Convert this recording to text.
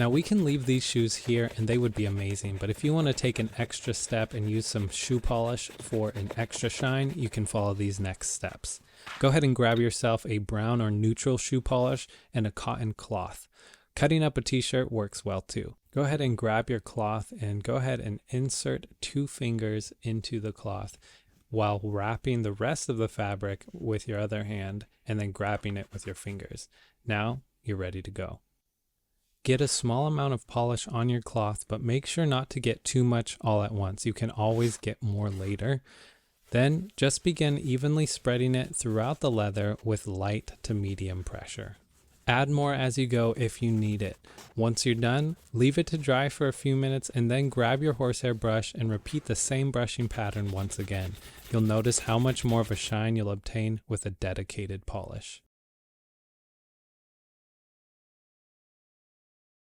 Now we can leave these shoes here and they would be amazing, but if you want to take an extra step and use some shoe polish for an extra shine, you can follow these next steps. Go ahead and grab yourself a brown or neutral shoe polish and a cotton cloth. Cutting up a t-shirt works well too. Go ahead and grab your cloth and go ahead and insert 2 fingers into the cloth while wrapping the rest of the fabric with your other hand and then grabbing it with your fingers. Now you're ready to go. Get a small amount of polish on your cloth, but make sure not to get too much all at once. You can always get more later. Then just begin evenly spreading it throughout the leather with light to medium pressure. Add more as you go if you need it. Once you're done, leave it to dry for a few minutes and then grab your horsehair brush and repeat the same brushing pattern once again. You'll notice how much more of a shine you'll obtain with a dedicated polish.